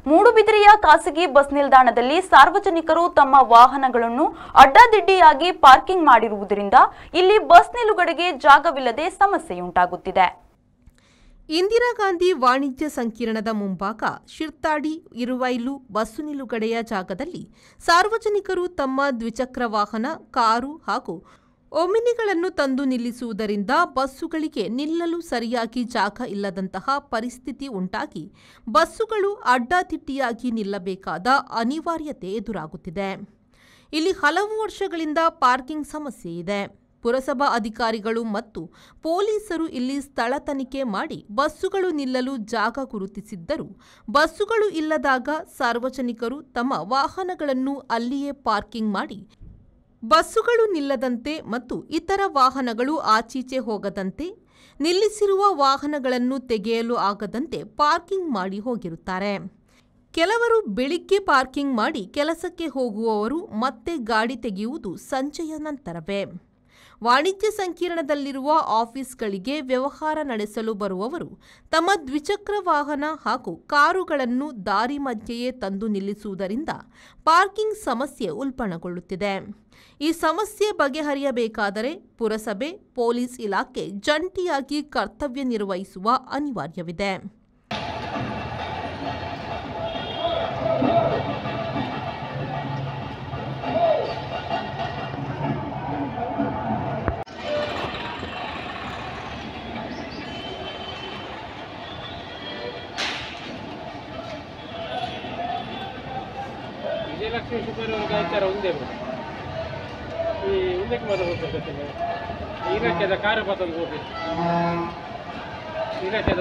ಮೂಡುಬಿದಿರೆಯ ಖಾಸಗಿ ಬಸ್ ನಿಲ್ದಾಣದಲ್ಲಿ ಸಾರ್ವಜನಿಕರು ತಮ್ಮ ವಾಹನಗಳನ್ನು ಅಡ್ಡಾದಿಡ್ಡಿಯಾಗಿ ಪಾರ್ಕಿಂಗ್ ಮಾಡಿರುವುದರಿಂದ ಇಲ್ಲಿ ಬಸ್ ನಿಲುಗಡೆಗೆ ಜಾಗವಿಲ್ಲದೆ ಸಮಸ್ಯೆಯುಂಟಾಗುತ್ತಿದೆ. ಇಂದಿರಾ ಗಾಂಧಿ ವಾಣಿಜ್ಯ ಸಂಕೀರ್ಣದ ಮುಂಭಾಗ ಶಿರ್ತಾಡಿ ಇರುವೈಲು ಬಸ್ಸು ನಿಲುಗಡೆಯ ಜಾಗದಲ್ಲಿ ಸಾರ್ವಜನಿಕರು ತಮ್ಮ ದ್ವಿಚಕ್ರ ವಾಹನ, ಕಾರು ಹಾಗೂ ಒಮಿನಿಗಳನ್ನು ತಂದು ನಿಲ್ಲಿಸುವುದರಿಂದ ಬಸ್ಸುಗಳಿಗೆ ನಿಲ್ಲಲು ಸರಿಯಾಗಿ ಜಾಗ ಇಲ್ಲದಂತಹ ಪರಿಸ್ಥಿತಿ ಉಂಟಾಗಿ ಬಸ್ಸುಗಳು ಅಡ್ಡಾದಿಡ್ಡಿಯಾಗಿ ನಿಲ್ಲಬೇಕಾದ ಅನಿವಾರ್ಯತೆ ಎದುರಾಗುತ್ತಿದೆ. ಇಲ್ಲಿ ಹಲವು ವರ್ಷಗಳಿಂದ ಪಾರ್ಕಿಂಗ್ ಸಮಸ್ಯೆ ಇದೆ. ಪುರಸಭಾ ಅಧಿಕಾರಿಗಳು ಮತ್ತು ಪೊಲೀಸರು ಇಲ್ಲಿ ಸ್ಥಳ ತನಿಖೆ ಮಾಡಿ ಬಸ್ಸುಗಳು ನಿಲ್ಲಲು ಜಾಗ ಗುರುತಿಸಿದ್ದರೂ ಬಸ್ಸುಗಳು ಇಲ್ಲದಾಗ ಸಾರ್ವಜನಿಕರು ತಮ್ಮ ವಾಹನಗಳನ್ನು ಅಲ್ಲಿಯೇ ಪಾರ್ಕಿಂಗ್ ಮಾಡಿ ಬಸ್ಸುಗಳು ನಿಲ್ಲದಂತೆ ಮತ್ತು ಇತರ ವಾಹನಗಳು ಆಚೀಚೆ ಹೋಗದಂತೆ, ನಿಲ್ಲಿಸಿರುವ ವಾಹನಗಳನ್ನು ತೆಗೆಯಲು ಆಗದಂತೆ ಪಾರ್ಕಿಂಗ್ ಮಾಡಿ ಹೋಗಿರುತ್ತಾರೆ. ಕೆಲವರು ಬೆಳಿಗ್ಗೆ ಪಾರ್ಕಿಂಗ್ ಮಾಡಿ ಕೆಲಸಕ್ಕೆ ಹೋಗುವವರು ಮತ್ತೆ ಗಾಡಿ ತೆಗೆಯುವುದು ಸಂಜೆಯ ನಂತರವೇ. ವಾಣಿಜ್ಯ ಸಂಕೀರ್ಣದಲ್ಲಿರುವ ಆಫೀಸ್ಗಳಿಗೆ ವ್ಯವಹಾರ ನಡೆಸಲು ಬರುವವರು ತಮ್ಮ ದ್ವಿಚಕ್ರ ವಾಹನ ಹಾಗೂ ಕಾರುಗಳನ್ನು ದಾರಿ ಮಧ್ಯೆಯೇ ತಂದು ನಿಲ್ಲಿಸುವುದರಿಂದ ಪಾರ್ಕಿಂಗ್ ಸಮಸ್ಯೆ ಉಲ್ಬಣಗೊಳ್ಳುತ್ತಿದೆ. ಈ ಸಮಸ್ಯೆ ಬಗೆಹರಿಯಬೇಕಾದರೆ ಪುರಸಭೆ, ಪೊಲೀಸ್ ಇಲಾಖೆ ಜಂಟಿಯಾಗಿ ಕರ್ತವ್ಯ ನಿರ್ವಹಿಸುವ ಅನಿವಾರ್ಯವಿದೆ. ವಿಜಯಲಕ್ಷ್ಮಿ ಶುಭರವರೆಗೆ ಆಚಾರ ಒಂದೇ ಈ ಒಂದಕ್ಕೆ ಮಾತ್ರ ಹೋಗ್ತದೆ. ಇಲಾಖೆದ ಕಾರ್ಯ ಬರ್ತದೆ ಹೋಗಿ ಇಲಾಖೆದ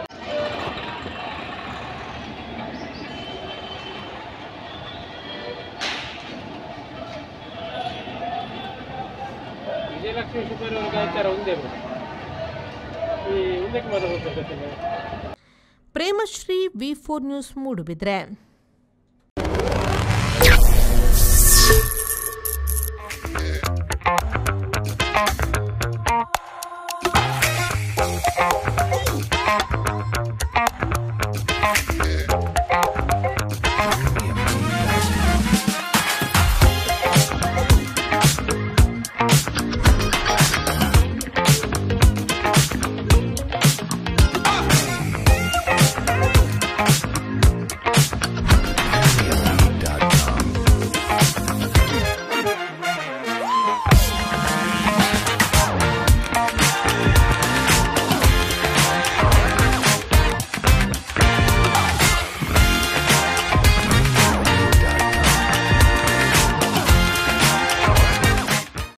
ವಿಜಯಲಕ್ಷ್ಮಿ ಶುಭರವರೆಗೆ ಆಚಾರ ಒಂದೇ ಈ ಒಂದಕ್ಕೆ ಮಾತ್ರ ಹೋಗ್ತದೆ. Premashree, V4 news, Moodbidri.